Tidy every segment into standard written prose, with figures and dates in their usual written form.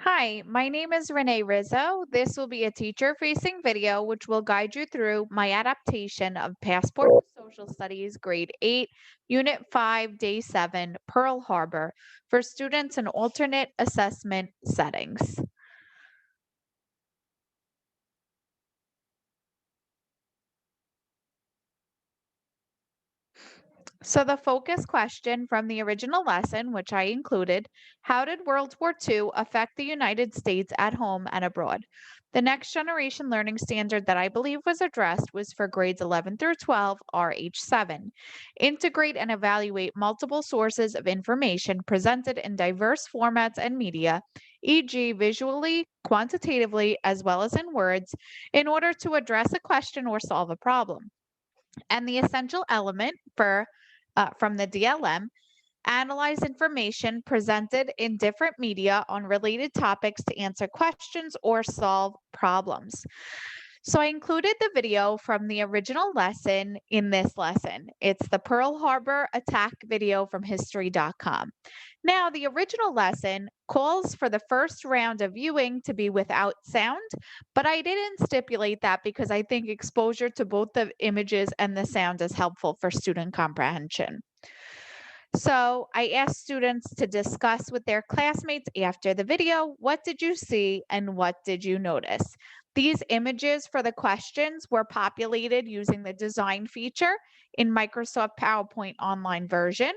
Hi, my name is Renee Rizzo. This will be a teacher-facing video which will guide you through my adaptation of Passport to Social Studies Grade 8, Unit 5, Day 7, Pearl Harbor for students in alternate assessment settings. So the focus question from the original lesson, which I included, how did World War II affect the United States at home and abroad? The next generation learning standard that I believe was addressed was for grades 11 through 12, RH7. Integrate and evaluate multiple sources of information presented in diverse formats and media, e.g., visually, quantitatively, as well as in words, in order to address a question or solve a problem. And the essential element for from the DLM, analyze information presented in different media on related topics to answer questions or solve problems. So I included the video from the original lesson in this lesson. It's the Pearl Harbor attack video from history.com. Now, the original lesson calls for the first round of viewing to be without sound, but I didn't stipulate that because I think exposure to both the images and the sound is helpful for student comprehension. So I asked students to discuss with their classmates after the video, what did you see and what did you notice? These images for the questions were populated using the design feature in Microsoft PowerPoint online version,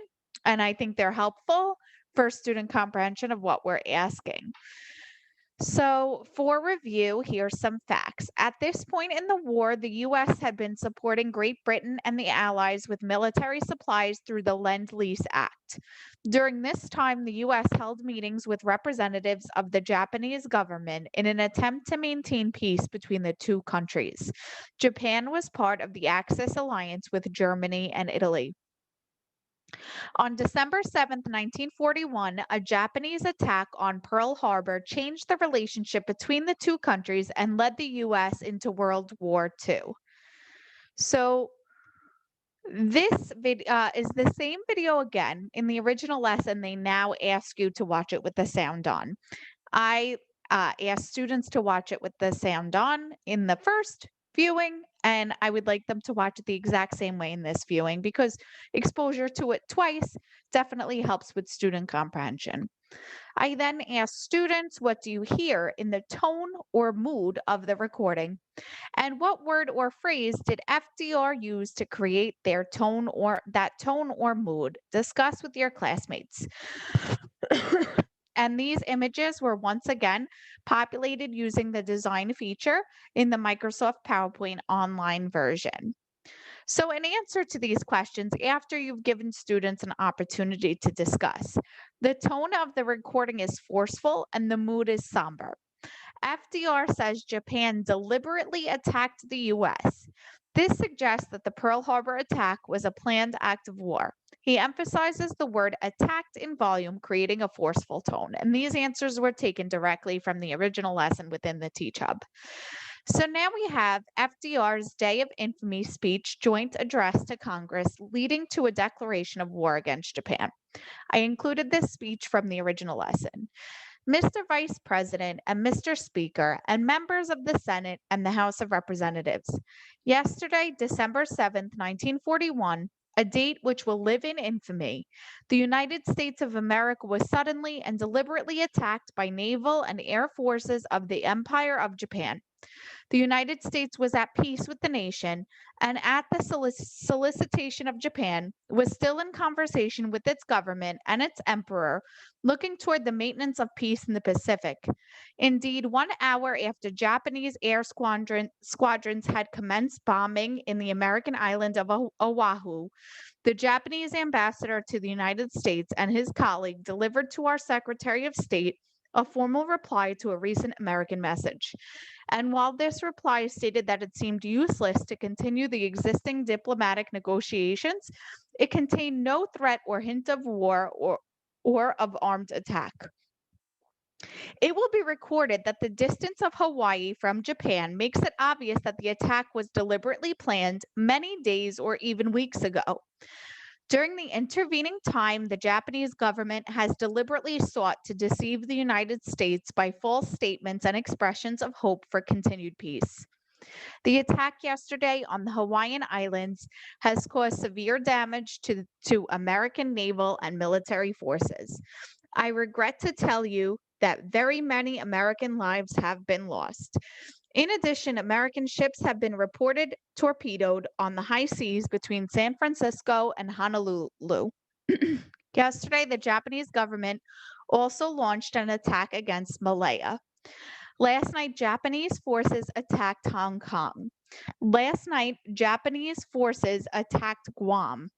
and I think they're helpful for student comprehension of what we're asking. So, for review, here's some facts. At this point in the war, the U.S. had been supporting Great Britain and the Allies with military supplies through the Lend-Lease Act. During this time, the U.S. held meetings with representatives of the Japanese government in an attempt to maintain peace between the two countries. Japan was part of the Axis alliance with Germany and Italy. On December 7th, 1941, a Japanese attack on Pearl Harbor changed the relationship between the two countries and led the U.S. into World War II. So, this is the same video again. In the original lesson, they now ask you to watch it with the sound on. I asked students to watch it with the sound on in the first viewing, and I would like them to watch it the exact same way in this viewing because exposure to it twice definitely helps with student comprehension. I then asked students, what do you hear in the tone or mood of the recording? And what word or phrase did FDR use to create their tone or that tone or mood? Discuss with your classmates. And these images were once again populated using the design feature in the Microsoft PowerPoint online version. So, in answer to these questions, after you've given students an opportunity to discuss, the tone of the recording is forceful and the mood is somber. FDR says Japan deliberately attacked the US. This suggests that the Pearl Harbor attack was a planned act of war. He emphasizes the word attacked in volume, creating a forceful tone. And these answers were taken directly from the original lesson within the Teach Hub. So now we have FDR's Day of Infamy speech, joint address to Congress, leading to a declaration of war against Japan. I included this speech from the original lesson. Mr. Vice President and Mr. Speaker and members of the Senate and the House of Representatives. Yesterday, December 7th, 1941, a date which will live in infamy, the United States of America was suddenly and deliberately attacked by naval and air forces of the Empire of Japan. The United States was at peace with the nation and, at the solicitation of Japan, was still in conversation with its government and its emperor, looking toward the maintenance of peace in the Pacific. Indeed, 1 hour after Japanese air squadrons had commenced bombing in the American island of Oahu, the Japanese ambassador to the United States and his colleague delivered to our Secretary of State a formal reply to a recent American message. And while this reply stated that it seemed useless to continue the existing diplomatic negotiations, it contained no threat or hint of war or of armed attack. It will be recorded that the distance of Hawaii from Japan makes it obvious that the attack was deliberately planned many days or even weeks ago. During the intervening time, the Japanese government has deliberately sought to deceive the United States by false statements and expressions of hope for continued peace. The attack yesterday on the Hawaiian Islands has caused severe damage to American naval and military forces. I regret to tell you that very many American lives have been lost. In addition, American ships have been reported torpedoed on the high seas between San Francisco and Honolulu. Yesterday, the Japanese government also launched an attack against Malaya. Last night, Japanese forces attacked Hong Kong. Last night, Japanese forces attacked Guam.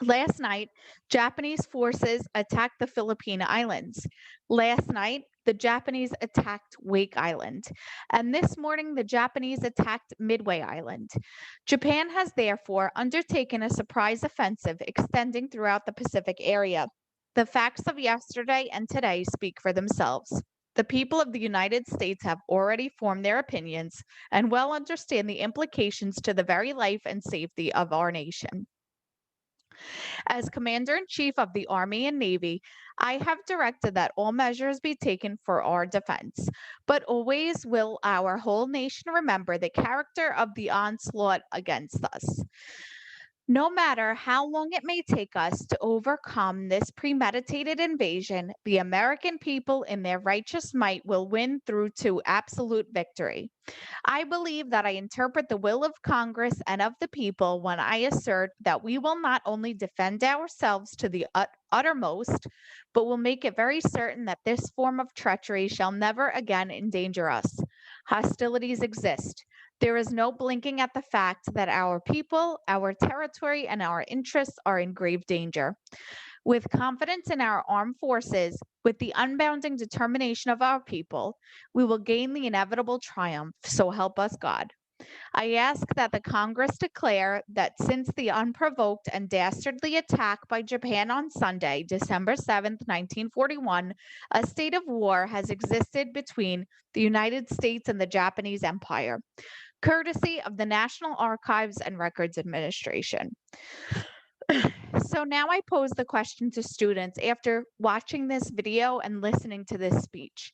Last night, Japanese forces attacked the Philippine Islands. Last night, the Japanese attacked Wake Island. And this morning, the Japanese attacked Midway Island. Japan has therefore undertaken a surprise offensive extending throughout the Pacific area. The facts of yesterday and today speak for themselves. The people of the United States have already formed their opinions and well understand the implications to the very life and safety of our nation. As Commander in Chief of the Army and Navy, I have directed that all measures be taken for our defense. But always will our whole nation remember the character of the onslaught against us. No matter how long it may take us to overcome this premeditated invasion, the American people in their righteous might will win through to absolute victory. I believe that I interpret the will of Congress and of the people when I assert that we will not only defend ourselves to the uttermost, but will make it very certain that this form of treachery shall never again endanger us. Hostilities exist. There is no blinking at the fact that our people, our territory, and our interests are in grave danger. With confidence in our armed forces, with the unbounding determination of our people, we will gain the inevitable triumph, so help us God. I ask that the Congress declare that since the unprovoked and dastardly attack by Japan on Sunday, December 7th, 1941, a state of war has existed between the United States and the Japanese Empire, courtesy of the National Archives and Records Administration. So now I pose the question to students after watching this video and listening to this speech.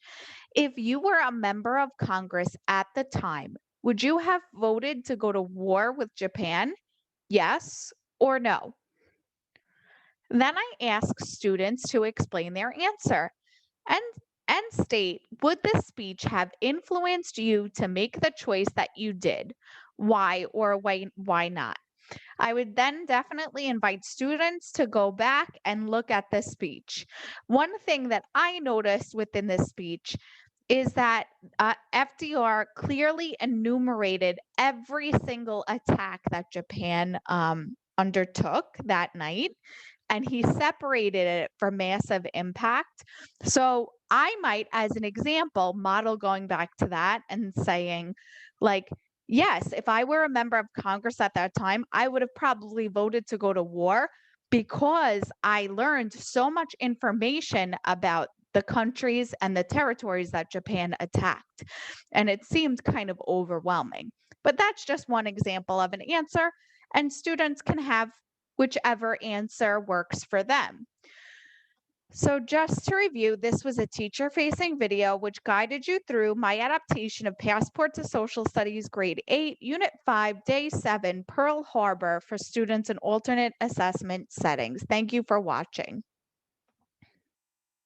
If you were a member of Congress at the time, would you have voted to go to war with Japan? Yes or no? Then I ask students to explain their answer and state, would this speech have influenced you to make the choice that you did? Why or why not? I would then definitely invite students to go back and look at this speech. One thing that I noticed within this speech is that FDR clearly enumerated every single attack that Japan undertook that night, and he separated it for massive impact. So I might, as an example, model going back to that and saying, like, yes, if I were a member of Congress at that time, I would have probably voted to go to war because I learned so much information about the countries and the territories that Japan attacked. And it seemed kind of overwhelming. But that's just one example of an answer, and students can have whichever answer works for them. So just to review, this was a teacher-facing video which guided you through my adaptation of Passport to Social Studies Grade 8, Unit 5, Day 7, Pearl Harbor for students in alternate assessment settings. Thank you for watching.